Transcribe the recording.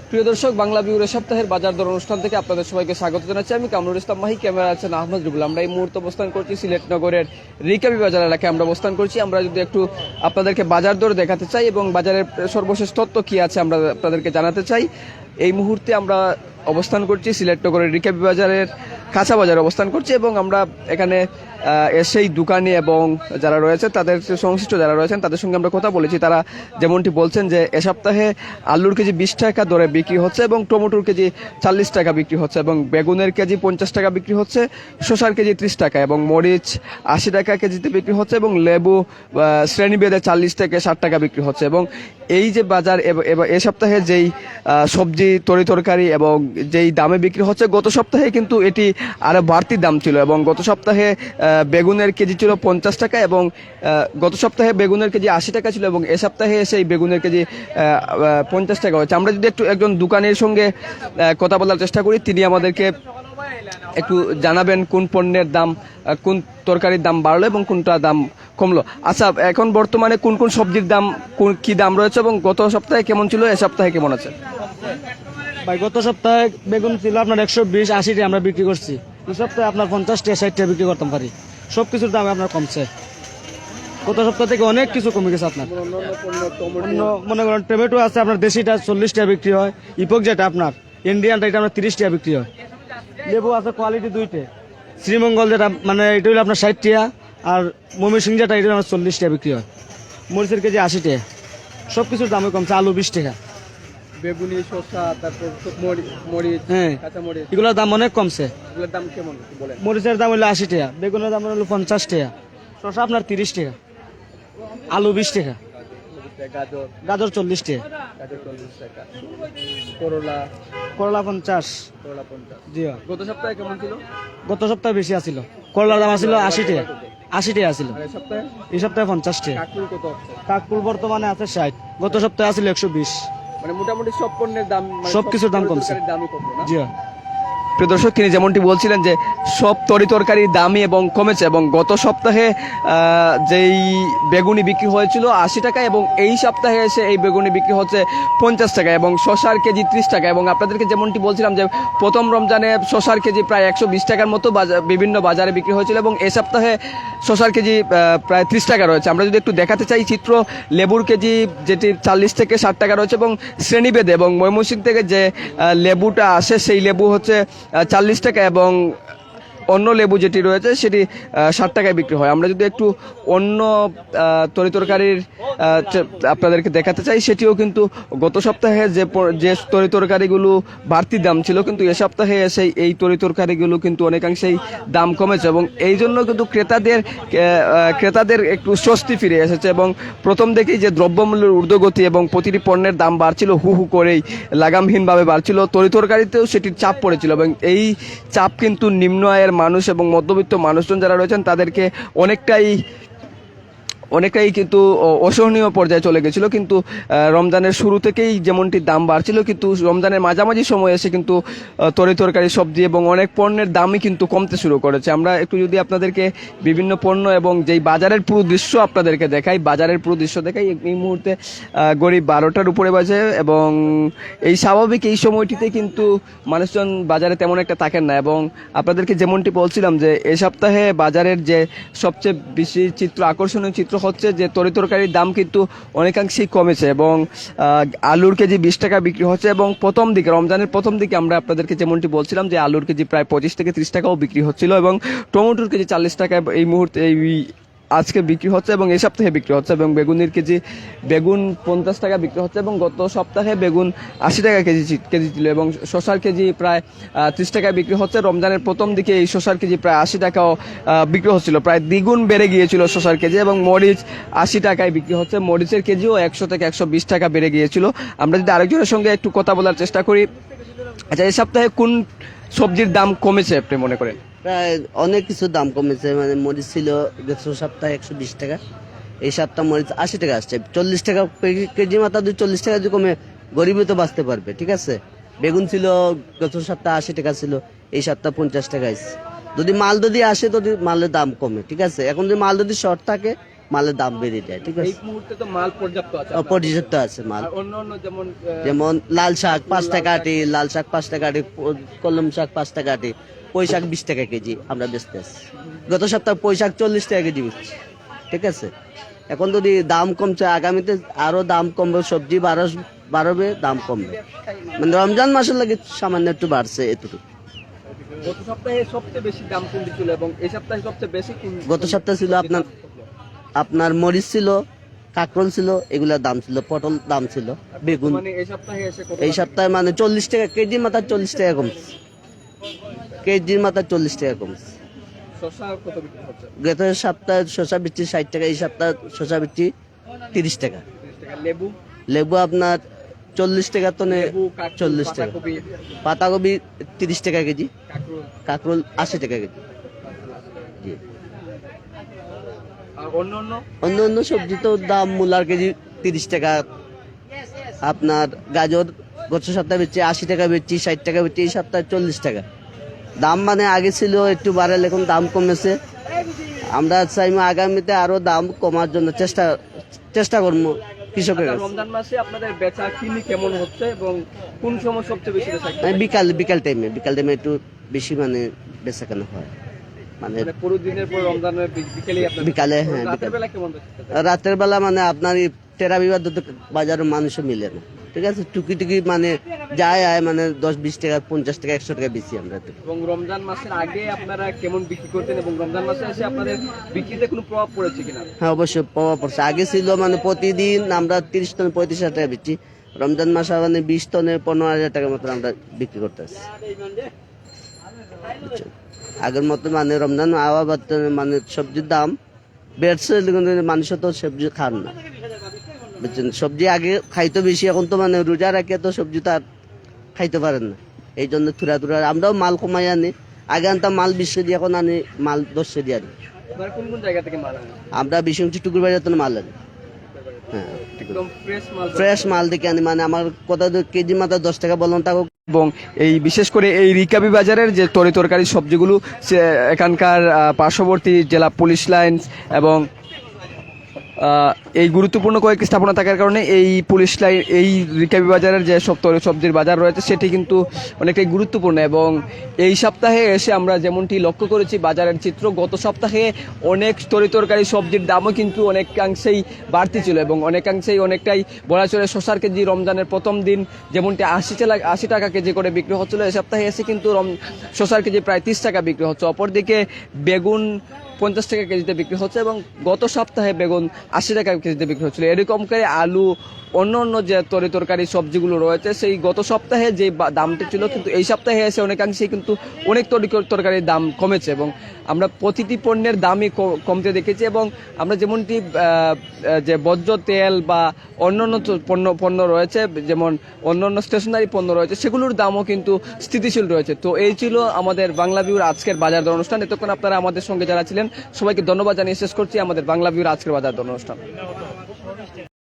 প্রিয় দর্শক, বাংলা বিউরো সপ্তাহের বাজার দর অনুষ্ঠান থেকে আপনাদের সবাইকে স্বাগত জানাচ্ছি। আমি কামরুল ইসলাম মাহি, ক্যামেরা আছেন আহমদ রুবুল। আমরা এই মুহূর্তে অবস্থান করছি সিলেট নগরের রিকাবি বাজার এলাকায় আমরা অবস্থান করছি। আমরা যদি একটু আপনাদেরকে বাজার দর দেখাতে চাই এবং বাজারের সর্বশেষ তথ্য কি আছে আমরা আপনাদেরকে জানাতে চাই। এই মুহূর্তে আমরা অবস্থান করছি সিলেট নগরের রিকাবি বাজারের কাঁচা বাজারে অবস্থান করছি এবং আমরা এখানে এসেই দোকানি এবং যারা রয়েছে তাদের সংশ্লিষ্ট যারা রয়েছেন তাদের সঙ্গে আমরা কথা বলেছি। তারা যেমনটি বলছেন যে এ সপ্তাহে আলুর কেজি 20 টাকা দরে বিক্রি হচ্ছে এবং টমেটোর কেজি 40 টাকা বিক্রি হচ্ছে এবং বেগুনের কেজি 50 টাকা বিক্রি হচ্ছে, শসার কেজি 30 টাকা এবং মরিচ 80 টাকা কেজিতে বিক্রি হচ্ছে এবং লেবু শ্রেণীভেদে 40 থেকে 60 টাকা বিক্রি হচ্ছে। এবং এই যে বাজার এ সপ্তাহে যেই সবজি তরিতরকারি এবং যেই দামে বিক্রি হচ্ছে, গত সপ্তাহে কিন্তু এটি আরো বাড়তি দাম ছিল এবং গত সপ্তাহে বেগুনের কেজি ছিল 50 টাকা এবং গত সপ্তাহে বেগুনের কেজি 80 টাকা ছিল এবং এ সপ্তাহে সেই বেগুনের কেজি 50 টাকা হচ্ছে। আমরা যদি একজন দোকানের সঙ্গে কথা বলার চেষ্টা করি, তিনি আমাদেরকে একটু জানাবেন কোন পণ্যের দাম, কোন তরকারির দাম বাড়লো এবং কোনটা দাম কমলো। আচ্ছা, এখন বর্তমানে কোন কোন সবজির দাম কি দাম রয়েছে এবং গত সপ্তাহে কেমন ছিল, এ সপ্তাহে কেমন আছে? ভাই, গত সপ্তাহে বেগুন ছিল আপনার 120-80 টাকা আমরা বিক্রি করছি। এই সপ্তাহে আপনার 50 টাকা 60 টাকা বিক্রি করতাম পারি। সবকিছুর দাম আপনার কমছে, গত সপ্তাহ থেকে অনেক কিছু কমে গেছে। আপনার অন্য মনে করেন টমেটো আছে আপনার দেশিটা 40 টাকা বিক্রি হয়, ইপক যেটা আপনার ইন্ডিয়ানটা এটা আপনার 30 টাকা বিক্রি হয়। লেবু আছে কোয়ালিটি দুইটে, শ্রীমঙ্গল যেটা মানে এটা হলো আপনার 60 টাকা আর মমি সিং যেটা এটা আমার 40 টাকা বিক্রি হয়। মরিচের কেজি 80 টাকা। সব কিছুর দামই কমছে, আলু 20 টাকা, বেগুনি, শসা, তারপর মরিচ, হ্যাঁ কাঁচা মরিচ, এগুলোর দাম অনেক কমছে। এগুলোর দাম কেমন বলেন? মরিচের দাম হলো 80 টাকা, বেগুনের দাম হলো 50 টাকা, শসা আপনার 30 টাকা, আলু 20 টাকা, গাজর 40 টাকা, করলা 50। জি গত সপ্তাহে কেমন ছিল? গত সপ্তাহে বেশি আছিল, করলার দাম আছিল 80 টাকা, 80 টাকা আছিল। এই সপ্তাহে 50 টাকা। কাককুল বর্তমানে আছে 60, গত সপ্তাহে আছিল 120। মানে মোটামুটি সব পণ্যের দাম, সবকিছুর দাম কমছে। জি প্রিয় দর্শক, তিনি যেমনটি বলছিলেন যে সব তরিতরকারির দামই এবং কমেছে এবং গত সপ্তাহে যেই বেগুনি বিক্রি হয়েছিল 80 টাকা এবং এই সপ্তাহে এসে এই বেগুনি বিক্রি হচ্ছে 50 টাকা এবং শসার কেজি 30 টাকা। এবং আপনাদেরকে যেমনটি বলছিলাম যে প্রথম রমজানে শসার কেজি প্রায় 120 টাকার মতো বিভিন্ন বাজারে বিক্রি হয়েছিল এবং এই সপ্তাহে শসার কেজি প্রায় 30 টাকা রয়েছে। আমরা যদি একটু দেখাতে চাই চিত্র, লেবুর কেজি যেটি 40 থেকে 60 টাকা রয়েছে এবং শ্রেণীভেদে এবং ময়মনসিংহ থেকে যে লেবুটা আসে সেই লেবু হচ্ছে 40 টাকা এবং অন্য লেবু যেটি রয়েছে সেটি 60 টাকায় বিক্রি হয়। আমরা যদি একটু অন্য তরিতরকারির আপনাদেরকে দেখাতে চাই, সেটিও কিন্তু গত সপ্তাহে যে তরিতরকারিগুলো বাড়তি দাম ছিল কিন্তু এ সপ্তাহে এসে এই তরিতরকারিগুলো কিন্তু অনেকাংশেই দাম কমেছে এবং এই জন্য কিন্তু ক্রেতাদের একটু স্বস্তি ফিরে এসেছে। এবং প্রথম থেকেই যে দ্রব্যমূল্যের ঊর্ধ্বগতি এবং প্রতিটি পণ্যের দাম বাড়ছিল, হু হু করেই লাগামহীনভাবে বাড়ছিল, তরিতরকারিতেও সেটির চাপ পড়েছিল এবং এই চাপ কিন্তু নিম্ন আয়ের মানুষ এবং মধ্যবিত্ত মানুষজন যারা রয়েছেন তাদেরকে অনেকটাই কিন্তু অসহনীয় পর্যায়ে চলে গেছিল। কিন্তু রমজানের শুরু থেকেই যেমনটি দাম বাড়ছিল, কিন্তু রমজানের মাঝামাঝি সময় এসে কিন্তু তরিতরকারি, সবজি এবং অনেক পণ্যের দামই কিন্তু কমতে শুরু করেছে। আমরা একটু যদি আপনাদেরকে বিভিন্ন পণ্য এবং যেই বাজারের পুরো দৃশ্য আপনাদেরকে দেখাই, এই মুহূর্তে গড়ি 12টার উপরে বাজে এবং এই স্বাভাবিক এই সময়টিতে কিন্তু মানুষজন বাজারে তেমন একটা থাকেন না। এবং আপনাদেরকে যেমনটি বলছিলাম যে এই সপ্তাহে বাজারের যে সবচেয়ে বেশি আকর্ষণীয় চিত্র হচ্ছে যে তরিতরকারির দাম কিন্তু অনেকাংশেই কমেছে এবং আলুর কেজি 20 টাকা বিক্রি হচ্ছে এবং রমজানের প্রথম দিকে আমরা আপনাদেরকে যেমনটি বলছিলাম যে আলুর কেজি প্রায় 25 থেকে 30 টাকাও বিক্রি হচ্ছিল এবং টমেটোর কেজি 40 টাকা এই মুহূর্তে আজকে বিক্রি হচ্ছে এবং এই সপ্তাহে বিক্রি হচ্ছে এবং বেগুন 50 টাকা বিক্রি হচ্ছে এবং গত সপ্তাহে বেগুন 80 টাকা কেজি ছিল এবং শসার কেজি প্রায় 30 টাকায় বিক্রি হচ্ছে। রমজানের প্রথম দিকে এই শসার কেজি প্রায় 80 টাকাও বিক্রি হচ্ছিল, প্রায় দ্বিগুণ বেড়ে গিয়েছিল শসার কেজি এবং মরিচ 80 টাকায় বিক্রি হচ্ছে, মরিচের কেজিও 100 থেকে 120 টাকা বেড়ে গিয়েছিল। আমরা যদি আরেকজনের সঙ্গে একটু কথা বলার চেষ্টা করি, আচ্ছা এই সপ্তাহে কোন সবজির দাম কমেছে আপনি মনে করেন? প্রায় অনেক কিছু দাম কমেছে, মানে মরিচ ছিল গত সপ্তাহে 120 টাকা, এই সপ্তাহ মরিচ 80 টাকা আসছে। 40 টাকা কেজি মাথা 40 টাকা যদি কমে গরিবই তো বাঁচতে পারবে, ঠিক আছে। বেগুন ছিল গত সপ্তাহে 80 টাকা ছিল, এই সপ্তাহ 50 টাকা আসছে। যদি মাল আসে তো মালের দাম কমে, ঠিক আছে। এখন যদি মাল শর্ট থাকে মালের দাম বেড়ে যায়, ঠিক এই আছে। মুহূর্তে তো মাল পর্যাপ্ত আছে পর্যাপ্ত আছে মাল। আর অন্য যেমন যেমন লাল শাক 5 টাকা আটি, লাল শাক 5 টাকা আটি, কলম শাক 5 টাকা আটি, পুঁই শাক 20 টাকা কেজি আমরা বেচতে আছি। গত সপ্তাহে পুঁই শাক 40 টাকা কেজি বেচছি, ঠিক আছে। এখন যদি দাম কমছে, আগামীতে আরো দাম কমবে, সবজি বাড়বে, দাম কমবে। মানে রমজান মাসের লাগে সামান্য একটু বাড়ছে এতটুকু। গত সপ্তাহে সবচেয়ে বেশি দাম কোনটি ছিল এবং এই সপ্তাহে সবচেয়ে বেশি গত সপ্তাহে ছিল আপনার মরিচ ছিল, কাঁকরোল ছিল, এগুলার দাম ছিল, পটল দাম ছিল, বেগুন। মানে এই সপ্তাহে এসে কত এই সপ্তাহে মানে 40 টাকা কেজির মাথা, 40 টাকা কমছে, কেজির মাথা 40 টাকা কমছে। শসা কত বিক্রি হচ্ছে? গত সপ্তাহে শসা বিচ্ছি 60 টাকা, এই সপ্তাহে শসা বিচ্ছি 30 টাকা। 30 টাকা। লেবু লেবু আপনার 40 টাকা টনে, লেবু, কাঁকরোল, 40 টাকা। পাতাকপি, পাতাকপি 30 টাকা কেজি, কাঁকরোল কাঁকরোল 80 টাকা কেজি। জি। আর অন্য অন্য অন্য সবজি তো দাম, মূলার কেজি 30 টাকা। আপনার গাজর গত সপ্তাহে বেচছি 80 টাকা বেচছি, 60 টাকা বেচছি, এই সপ্তাহে 40 টাকা। দাম মানে আগে ছিল একটু বাড়াল, এখন দাম কমেছে। আমরা চাইবো আগামীতে আরো দাম কমার জন্য চেষ্টা করবো কৃষকের কাছে। রমজান মাসে আপনাদের বেচা কিনি কেমন হচ্ছে এবং কোন সময় সবচেয়ে বেশি বেচা কিনি? মানে বিকাল টাইমে একটু বেশি মানে বেচা কেনা হয়। মানে মানে পুরো দিনের পর রমজানের বিকেলে আপনাদের বিকালে, হ্যাঁ রাতের বিকাল। বেলা কেমন বেচা? রাতের বেলা মানে আপনার এই টেরা বিবাদ বাজারের মানুষও মিলে না, ঠিক আছে। টুকি মানে যায় আয় মানে 10-20 টাকা, 50 টাকা, 100 টাকা বেশি আমরা তো। এবং রমজান মাসের আগে আপনারা কেমন বিক্রি করতেন এবং রমজান মাসে এসে আপনাদের বিক্রিতে কোনো প্রভাব পড়েছে কিনা? হ্যাঁ অবশ্যই প্রভাব পড়ছে। আগে ছিল মানে প্রতিদিন আমরা 30 টন 35,000 টাকা বেচি, রমজান মাসে মানে 20 টনে 15,000 টাকার মতো আমরা বিক্রি করতে আসছি। বুঝছেন? আগের মতো মানে রমজান আবার মানে সবজির দাম বেড়ছে, কিন্তু মানুষও তো সবজি খান না, বুঝছেন। সবজি আগে খাইতো বেশি, এখন তো মানে রোজা রাখে তো সবজি তো আর খাইতে পারেন না। এই জন্য থুরা আমরাও মাল কমাই আনি। আগে আনতাম মাল 20 কেজি, এখন আনি মাল 10 কেজি আনি। আপনারা কোন কোন জায়গা থেকে মাল আনেন? আমরা বিশংশী টুকুর বাজার তো মাল আনি, হ্যাঁ একদম ফ্রেশ মাল। ফ্রেশ মাল দেখে আনি। মানে আমার কত কেজি মাথা 10 টাকা বললাম, তাকে এবং এই বিশেষ করে এই রিকাবি বাজারের যে তরিতরকারি সবজিগুলো এখানকার পার্শ্ববর্তী জেলা পুলিশ লাইন এবং এই গুরুত্বপূর্ণ কয়েকটি স্থাপনা থাকার কারণে এই পুলিশ লাইন, এই রিকাবি বাজারের যে সব সবজির বাজার রয়েছে সেটি কিন্তু অনেকটাই গুরুত্বপূর্ণ। এবং এই সপ্তাহে এসে আমরা যেমনটি লক্ষ্য করেছি বাজারের চিত্র, গত সপ্তাহে অনেক তরিতরকারি সবজির দামও কিন্তু অনেকাংশেই বাড়তি ছিল এবং অনেকটাই বলা চলে শসার কেজি রমজানের প্রথম দিন যেমনটি 80 টাকা কেজি করে বিক্রি হচ্ছিল, এই সপ্তাহে এসে কিন্তু শসার কেজি প্রায় 30 টাকা বিক্রি হচ্ছে। অপরদিকে বেগুন 50 টাকা কেজিতে বিক্রি হচ্ছে এবং গত সপ্তাহে বেগুন 80 টাকা কেজিতে বিক্রি হচ্ছিল। এরকম করে আলু, অন্য যে তরিতরকারি সবজিগুলো রয়েছে সেই গত সপ্তাহে যে দামটি ছিল কিন্তু এই সপ্তাহে এসে অনেকাংশেই কিন্তু অনেক তরকারির দাম কমেছে এবং আমরা প্রতিটি পণ্যের দামই কমতে দেখেছি। এবং আমরা যেমনটি যে বর্জ্য তেল বা অন্যান্য পণ্য রয়েছে, যেমন অন্যান্য স্টেশনারি পণ্য রয়েছে, সেগুলোর দামও কিন্তু স্থিতিশীল রয়েছে। তো এই ছিল আমাদের বাংলা ভিউর আজকের বাজার দর অনুষ্ঠান। এতক্ষণ আপনারা আমাদের সঙ্গে যারা ছিলেন সবাইকে ধন্যবাদ জানিয়ে শেষ করছি আমাদের বাংলা ভিউর আজকের বাজার দর অনুষ্ঠান।